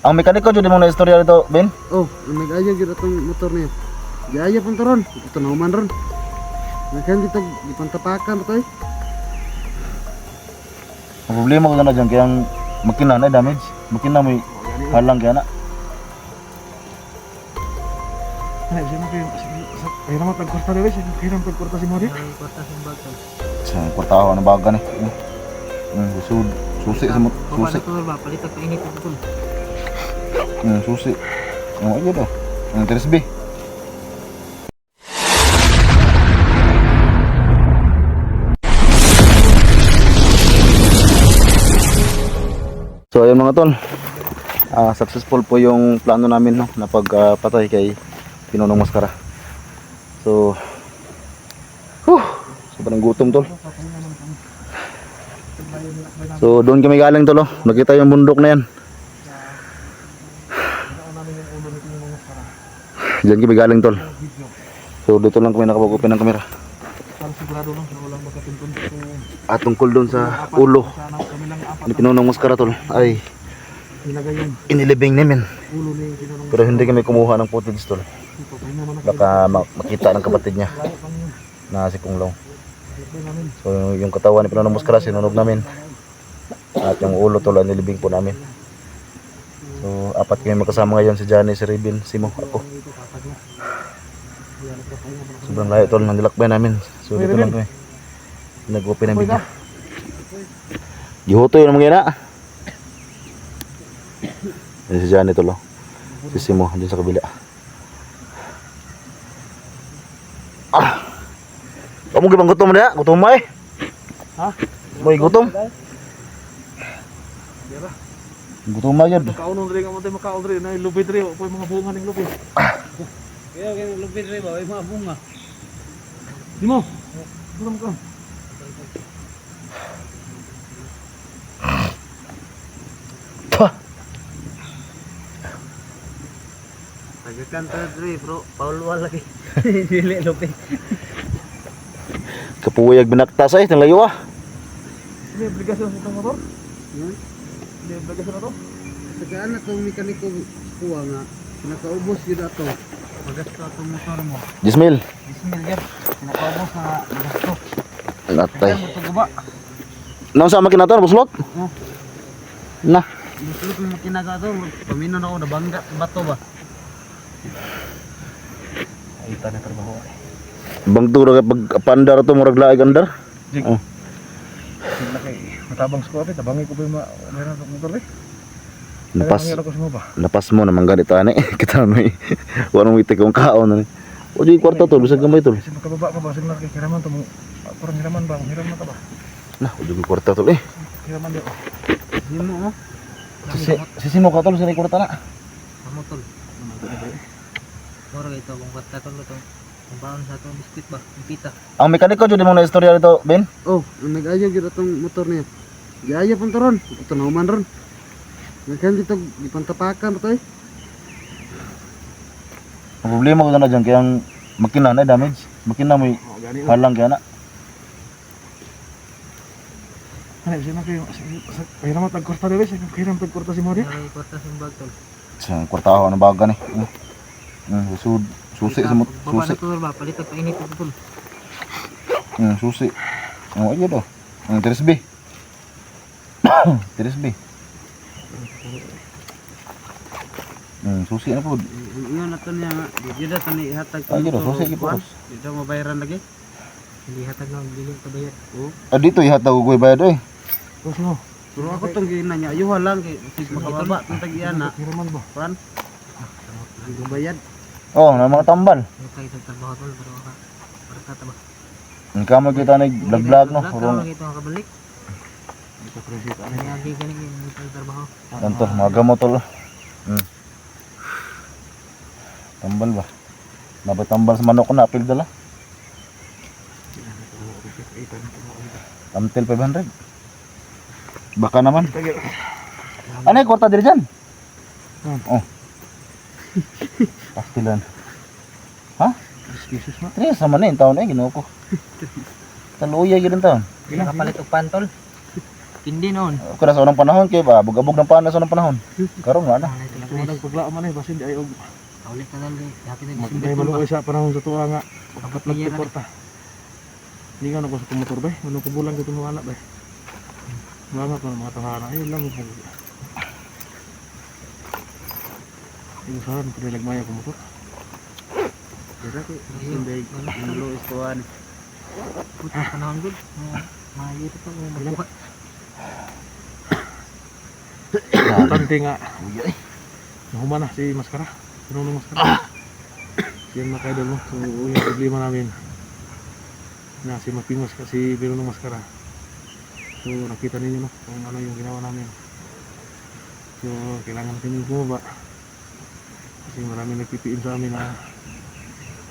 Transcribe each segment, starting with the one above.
Ang mekaniko jud mo na istorya dito, Ben? Oh, nag-ayaw gyud atong motor niya. Gaya pun ron, ito na human ron. Nakan dito gipantapakan to eh. Ang problema ko na dyan kaya ang makina na damage. Makina mo halang kaya na. Ay, siya na kayo. Kaya naman tagkwarta rin, kaya naman tagkwarta si Mori. Sa kwartaho na baga ni. Susi sa susi. Palitan pa init ito. Susi. Ang ayo daw. Ang teresbi. So ayun mga tol, successful po yung plano namin no, na pagpatay kay Pinonong Maskara. So sobrang gutom tol. So doon kami galing tol, nakita yung bundok na yan. Diyan kami galing tol. So dito lang kami nakapag-open ng kamera. Sigurado lang na walang makatungkol dito. At tungkol doon sa ulo ni Pinonong Maskara tol ay inilibing namin. Pero hindi kami kumuha ng footage tol. Baka makita ng kapatid niya na si Kunglaw. So yung katawan ni Pinonong Maskara sinunog namin. At yung ulo tol ay nilibing po namin. So apat kami magkasama ngayon, si Johnny, si Ribin, si Mo, ako. Sobrang layo tol ng nilakbay namin. So dito lang kami nag-open ng video. Gihuto yun mga ina. Yan si Johnny tol, si Simo dyan sa kabila. Kamu gimana gutom na? Gutom mo eh. Ha? Mo gutom? Gutom mo yun. Makaunon rin ang mga makaon rin. Lubid rin. May mga bunga ng lubid. Kaya lubid rin ba? May mga bunga. Di mo? Gutom ka. Tagakan rin bro. Pauluan lagi. Dili lubid. Kapuyag binaktas ay layo ah. May obligasyon sa itong motor? May obligasyon na to? Tagaan na tong mekaniko kuha nga nakaubos yun ato. Magasto itong motor mo. Jismil. Bismillah. Nakaubos na magasto. Natay. Kaya mo ito guba. Nang sa makina to, buslot? Na. Buslot mo kinaga ito. Paminon ako nabangga. Bato ba? Ay, ita na trabaho. Bang to pag pandar to murag laig andar. Jig. Oh. Matabang sa kuwapit. Tabangi ko ba yung meron ng motor eh? Napas mo naman ganito ani. Kita na may warong witik kong kaon na ni. O di kwarta to, bisag gamay to. Kasi magkababa ka ba? Sige na kay hiraman to mo. Parang hiraman ba? Hiraman na ka ba? Nah, o di kwarta to eh. Hiraman din. Sino mo? Si Simo ka tol sa kwarta na. Pamotol. Moro ito kung kwarta ko ito. Kung baon sa itong biskuit ba? Yung pita. Ang mekaniko jud mo na istorya dito, Ben? Oh, nag-ayaw gyud atong motor niya. Gaya pun ron, ito na human ron. Nakan dito gipantapakan to eh. Ang problema ko na dyan kaya ang makina na damage. Makina mo halang kaya na. Ano, siya na kayo. Kaya naman tagkwarta rin, kaya naman tagkwarta si Mori. May kwarta sa bag tol. Sa kwartaho na baga ni. Susi sa Baba susi. na tol ba? Palitan pa init ito tol. Susi. Ang ayo daw. Ang teresbi. Teresbi. Susi na po. Yun na to niya nga. Dito na to ni ihatag Ay, yun, susi po. Dito mabayaran lagi. Hindi hatag na biling kabayad. Oh. Dito ihatag ko bayad eh. Tapos mo. Pero ako tong gina niya. Ayuha lang kay makababa tong tag-iyan na. Hiraman ba? Kuan. Ang bayad. Oh, na mga tambal. Okay, trabaho tol pero para ka ba. Ang kamo kita nag vlog no. Kurang ito kabalik. Lagi gani yung trabaho. Tanto, mga gamot tol. Tambal ba? Nabay tambal sa manok ko na apil dala. Amtil 500. Baka naman. Ano yung kwarta diri dyan? Oh. Pastilan. Ha? Pesos na. Tres naman na yung taon eh, ginuha ko. Taluya yun ang taon. Nakapalit og pantol. Tindi noon. Ako na sa unang panahon kay ba, abog-abog ng panas sa unang panahon. Karon wala na. Tumadang paglaan man eh, basin di ay og. Ulit na lang eh. Dati na Magday maluoy sa panahon sa tuwa nga. Pagkat Kapag niya nagsuporta. Hindi nga ako sa kumotor ba? Ano ko bulan ko wala ba? Mga pa mga tangana. Ayun lang po. Yung saan ko nilagmaya kumotor. Dira ko sinday nulo istuan. puta panahon gud. Mahirap pa mo magbuka. Tante nga. Nahuman na si Maskara. Pinunong Maskara. Yan mga kaidol mo. So yung problema namin. Na si Mapingos kasi Pinunong Maskara. So nakita ninyo no kung ano yung ginawa namin. So kailangan natin yung bumaba. Kasi marami nagpipiin sa amin na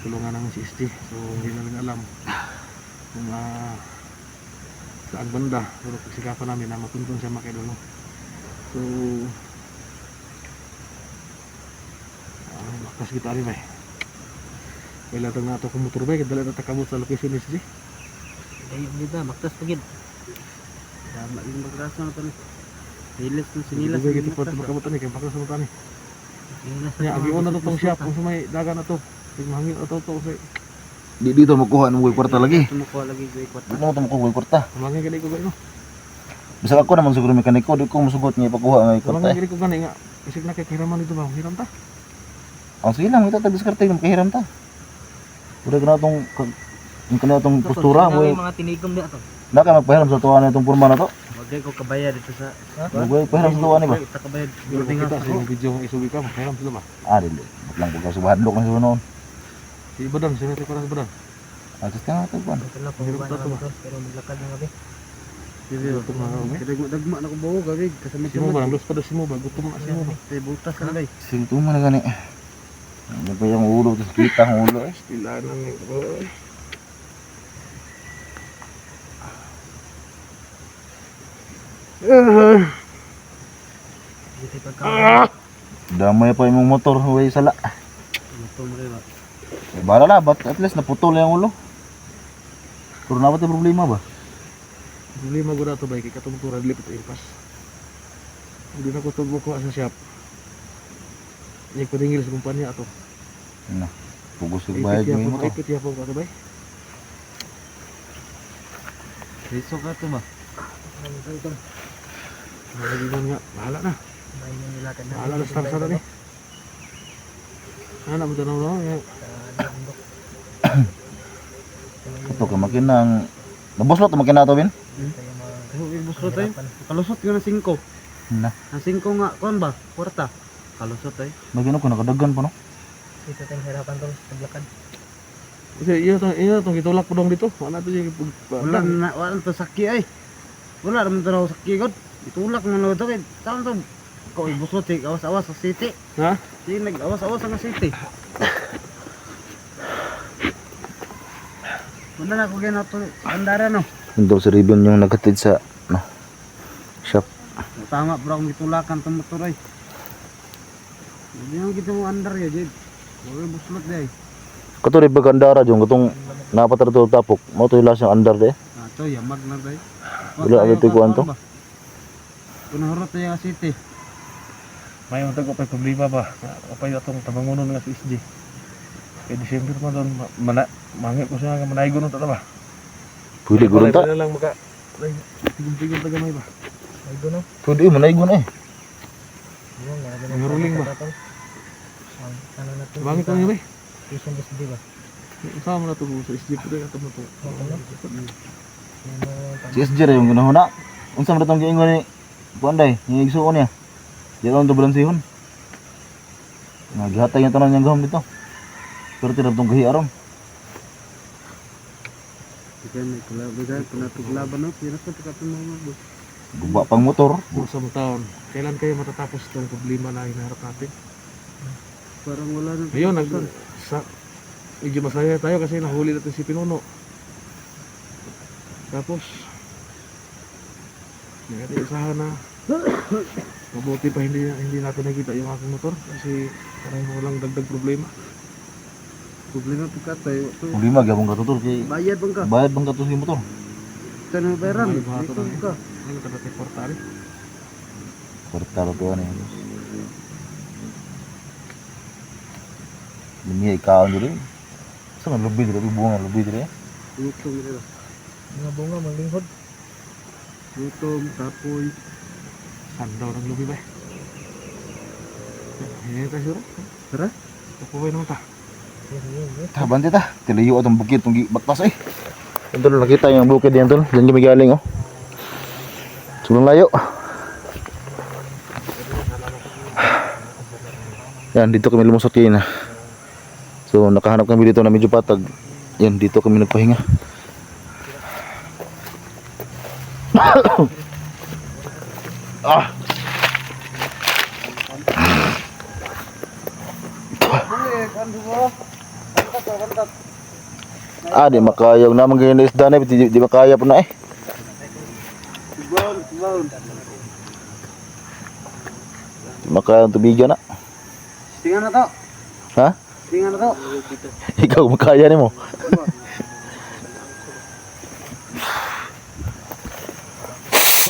tulungan namin si ST. So hindi namin alam kung saan banda. Pero pagsikapan namin na matuntun siya mga kaidol no. So bakas kita rin bay. Kailangan na ito kumutur bay. Kadali na takabot sa location ni ST. Ayun dito, maktas pagid. Tama yung magrasa na to ni. Hilis ng sinilas. Sige gitu pa makabutan ni kay bakal sa mata ni. Nya agi una to tong shop kung sumay dagan na to. Sig mahangin ato to say. Di dito makuha ng kwarta lagi. Tumukuha lagi ko ikot. Di na makuha kwarta. Mahangin gani ko gani no. Bisag ako naman siguro mekaniko, di ko musugot nga ipakuha nga kwarta. Mahangin gani ko gani nga. Isig na kay hiraman dito ba? Hiram ta. Ang sige lang ito diskarte ng kahiram ta. Ura kana tong yung kana tong postura mo. Mga tinigom na to. Naka magpahiram sa tuwa na itong porma na to. Wagay ko kabaya dito sa Magpahiram pahiram sa tuwa ni ba? Ita kabaya Pero kita sa yung video ng isubi ka, hiram sila ba? Ah, dili. Lang pagka subahadlok na siya noon. Si Badan, sino tayo para sa Badan? Atas ka nga ito pan. Ito lang kung Hirap ba to, na pero maglakad ng gabi. Dili Ito mga umi. dagma na ko bawo gawig kasama Si mo ba, los pa daw si mo ba? Gutom na si mo ba? Tay butas na bay. Sing tuma na gani. Ano pa yung ulo, tapos kita ang ulo eh. Ilan ang Dito pagka Damay pa yung motor, huwag sala. Ito mo ba? Bala na, but at least naputol yung ulo. Pero na ba ito problema ba? problema ko na ito ba? Kaya katong turad lipit impas. Hindi na ko ito bukuha sa shop. Yung paningil sa kumpanya ito. Ano, pugos yung bayad mo yung motor. Ipit yapon ka ito ba? Riso ka to ba? Malaginan nga, bahala na. may nilakad na. Bahala na star na ni. Ano mo tanaw na? Ito ka makinang... Naboslot na makina ito, Bin? Ay busro tay. Kalusot ko na 5. Na, Ang 5 nga kon ba? Kwarta. Kalusot tay. magino ko, nakadagan pa no? Dito tayong hirapan to paglakad. Kasi iya to gitulak po dong dito. Wala to yung Wala to sakki ay. Wala naman to raw sakki god. Itulak mo na to kay taon to. Ko ibusot tay awas-awas sa city. Ha? Di nag-awas-awas sa city. Wala na ko gina to andara no. Ito si Ribbon yung nagkatid sa no, shop. Tama bro kung itulakan tong motor ay. Hindi mo kita mo andar ya jid. Wala buslot day. Kato rin pagkandara yung katong napatar ito tapok. Mo ito yung lasang andar de. Ah to yamag na day. Wala agad ito kuhan to. Kunahurot tayo city. May unta ko pa problema ba? Kapay atong tabangonon nga si SG. Kay December pa doon mangit ko siya nga manaygon nun ba? Pwede gulong ta. Wala lang maka tigil-tigil ta gamay ba? Ay doon no. Pwede manaygon eh. Yung mga Ang ruling ba? Ano na to? Bangit ko niya ba? Station bus di ba? Sama mo na to sa SG po rin ato mo to. Si SJ rin yung ginahuna. Unsa mo itong giingon ni Puanday, yung igsuon niya. Di rin ito balansihon. Naghihatay yung tanan niyang gahom dito. Pero tinap itong kahiaron. Ika may kulaban, pinatuglaban no, pinatuglaban mo boss. Guba pang motor. Usang taon. Kailan kayo matatapos itong problema na hinaharap natin? Parang wala nang Ngayon, medyo masaya tayo kasi nahuli natin si Pinuno. Tapos, hindi natin isahan na mabuti pa hindi natin nakita yung aking motor kasi parang walang dagdag problema. problema to katay. Problema, gabong katutol kay Bayad bang ka? bayad bang katus yung motor. Tanong bayaran. May bahato Dito na. ka. Ano ka dati portal? Portal to ano yun. Lumi ikaw diri. Sa lubi diri bunga lubi diri. Lutom nila. Mga bunga manglingkod. Lutom, kapoy. Sandaw ng lubi ba? Hindi tayo sura. Tara. Kapuhay naman ta. Taban ta. Tiliyo atong bukid tong baktas eh. Tol, nakita yung bukid diyan tol. Diyan kami galing oh. Sobrang layo. Yan, dito kami lumusot kanina. So, nakahanap kami dito na medyo patag. Yan, dito kami nagpahinga. Ah! Ah, di makaya na mga isda na, di makaya po na eh. Di makaya ang tubigan na. Tingnan na to. Ha? Tingnan na to. Ikaw makaya ni mo.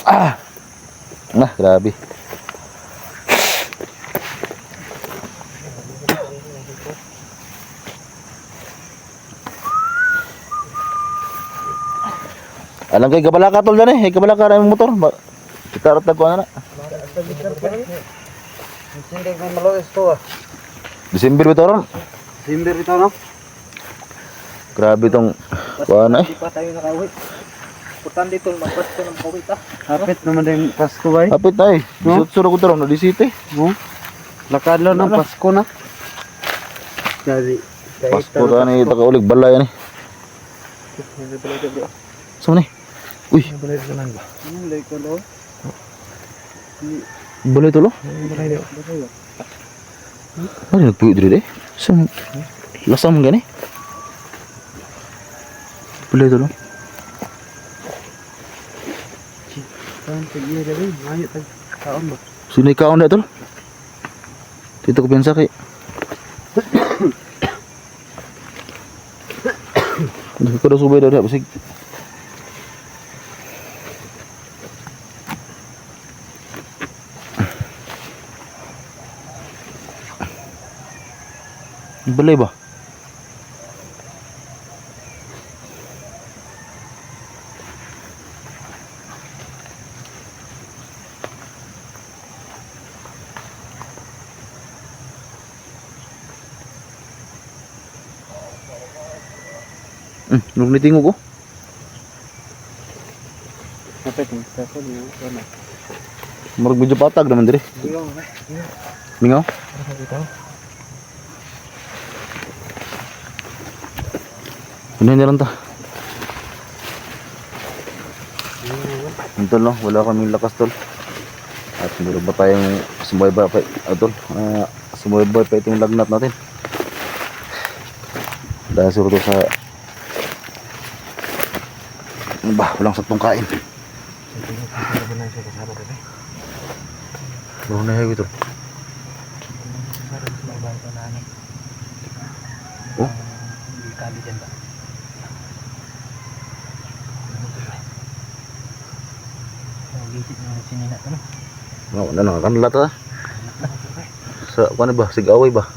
Ah! Nah, grabe. Alam kay kabalaka tol dyan eh. Kabalaka na yung motor. Kita rat ko na. Hindi ko maluis to ah. December ito ron. Simber ito no? Grabe tong kuha na eh. Hindi pa tayo nakauwi. Importante dito magpasko ng pauwi ta. Hapit naman din Pasko ba? Hapit na eh. No? Suro ko ito ron. Nadisite. No? Lakad lang ng Pasko na. Dari. Pasko na ni takaulig balay yan eh. Saan eh? Uy. Balay sa nang ba? Mulai ko lo. Balay to lo? Balay daw. Ano nagpuyo diri eh? Saan? Lasang gani? Balay to lo? Kan pergi dari banyak tag kaon ba. Sino ikaw na tol? Dito ko pensa kay. Hindi ko na subay daw na basig. Balay ba? Nung nitingo ko. Hapit ng Pasko ni ano. Marag medyo patag naman diri. Mingaw? Ano yun lang ta? Tol, no? Wala kaming lakas tol. At meron ba tayong sumuway pa tol? Sumuway pa itong lagnat natin. Dahil siguro to sa ano ba? Walang saktong kain. Bawa na highway tol. Oh? Kali dyan ba? Gisip na sinina to no? Wala nakakanlat ha. Sa ano ba? Sigaway ba?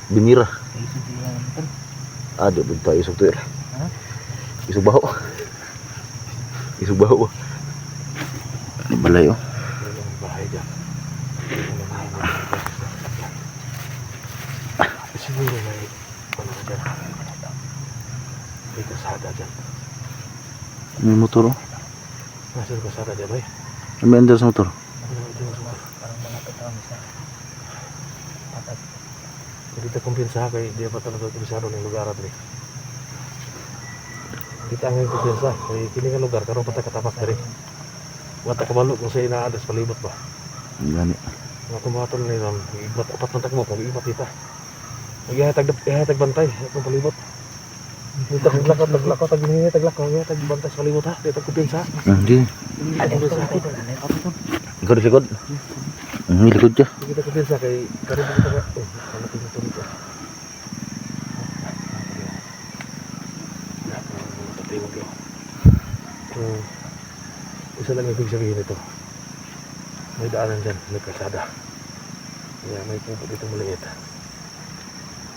Binira. Isip nila naman to. Di ba tayo isog to yun? Ha? Isog baho. Isog baho. Ano balay oh? Bahay dyan. Siguro may ano ka dyan. May kasada dyan. May motor oh. Nasa yung kasada dyan ba eh? May under sa motor. Ano ito yung suka? Parang mga katawang sa patag. Hindi ta kumpiyansa kay di pa talaga komisado ng lugar at rin. Kita ang kumpiyansa kay kini nga lugar karon pa ta katapas diri. Wa ta kabalo kung sa inaadas palibot ba. Gani. Mga tumatol na yun, ibat apat ng takmo kung ibat kita. Ihatag bantay kung palibot. Naglakot tag hinihi taglakaw ihatag bantay sa palibot ha. Di ta kumpiyansa. Hindi. Alay ko to. Alay ko to. Ikaw di likod. Likod ka. Hindi kita kumpiyansa kay karon kita ka. Ano pinito nito. Isa isa lang ibig sabihin nito. May daanan dyan, may kalsada. Kaya may pupo dito maliit.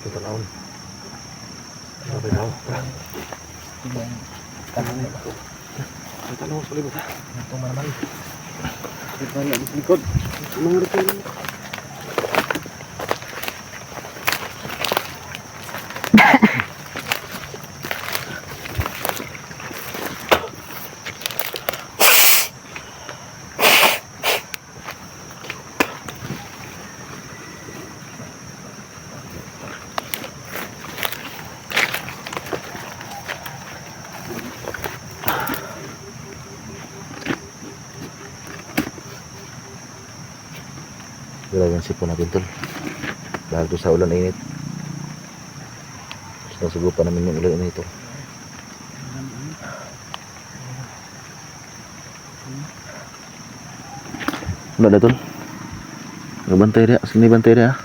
Ito tanawon. Sabi na ako. May tanong sa libot ha. Ito malaman. Ito na sa likod. Mga rito. Grabe ang sipon natin tol. Dahil to sa ulan init. Nasugupan namin yung ulan init tol. Wala na tol. Nabantay rin. Sini bantay rin ha.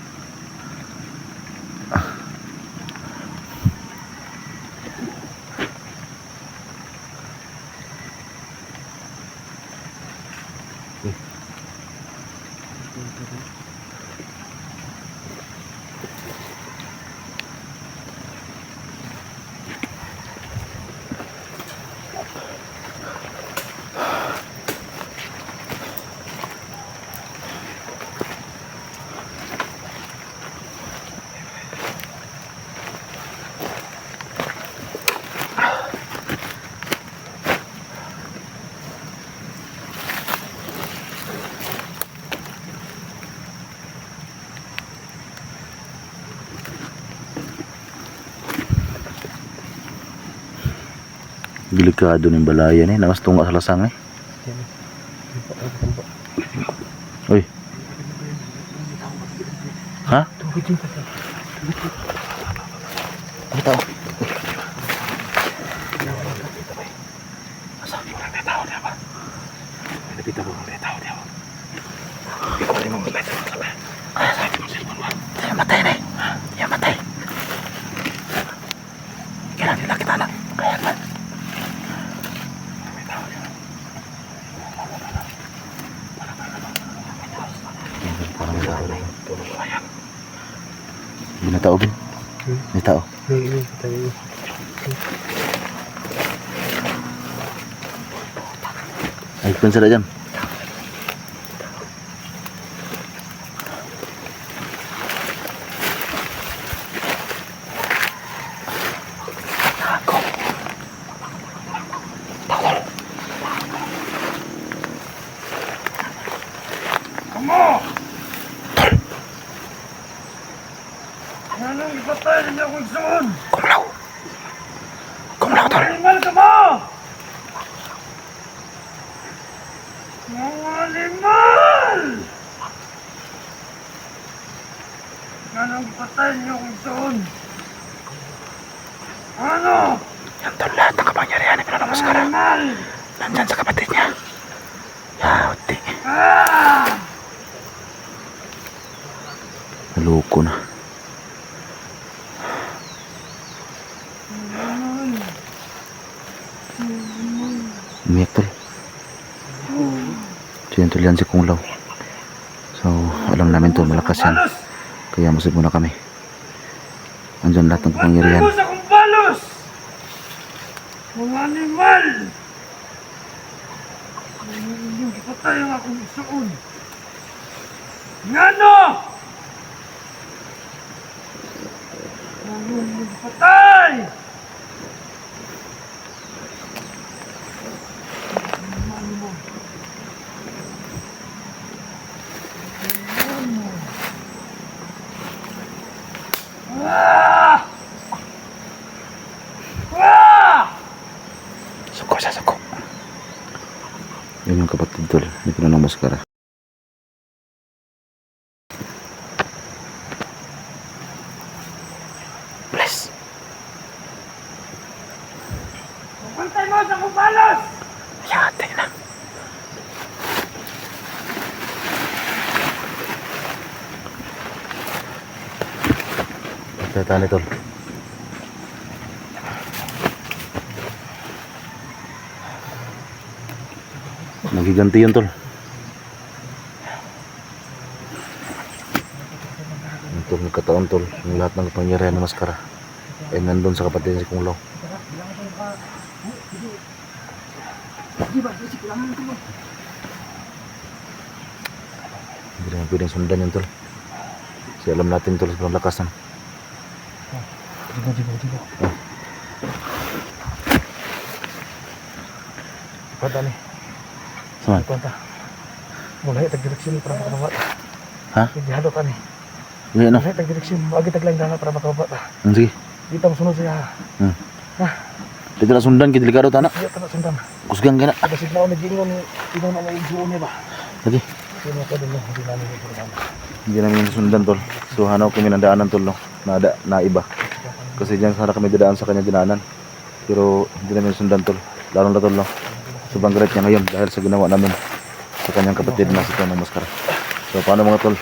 Delikado ng balayan eh. Namas tunga sa lasang eh. Uy. Ha? May tao. Matay na eh. Matay. Kailan nila kita na. Kaya man. May tao bin. May tao. Ay, kung sila dyan. Anong ipatay niya kung saan? Kumlaw. Kumlaw tol. Animal ka ba? Mga animal! Anong ipatay niya kung saan? Ano? Yan tol, lahat ng kapangyarihan ni Pinanong Maskara. Animal! Nandyan sa kapatid niya. Yauti. Ah! Naloko na. Umiyak tol. So yun tol, yan si Kunglaw. So alam namin tol, malakas yan. Kaya masig muna kami. Andyan lahat ng kapangyarihan. Pantay mo sa kumpalos! Mga animal! Ang ipatay ang akong isuon. Ngano! Ang ipatay! Ah! Ah! Suko sa suko. Yun yung kapatid tol ni Pinanong Maskara. Bless. Pantay mo sa kumpalos! Yate na. Tata ni tol. Magiganti yun tol. Ito nagkataon tol, yung lahat ng kapangyarihan ng maskara ay nandun sa kapatid si Kung Lao. Hindi naman pwedeng sundan yun tol. Kasi alam natin tol sa lakas ng Pada nih. Saan? Kuanta. Mulai tag direksyon para makababa. Ha? Hindi ka ni. Hindi ano? Mulai tag direksyon, agi tag lang dana para makababa. Sige. Kita masunod siya. Dito na sundan, kidelikado tanak. Iya tanak sundan. Kusgang ka na. Ada signaw ni gingon ni ino na may igsuon niya ba. Lagi. Sino ka din hindi namin ito. Hindi namin sundan tol. So hanaw kami ng daanan tol no. Na iba. Kasi diyan sana kami dadaan sa kanya dinaanan. Pero hindi namin sundan tol. Lalo na tol no. Sobrang galit niya ngayon dahil sa ginawa namin sa kanyang kapatid na si Tonong Maskara. So paano mga tol?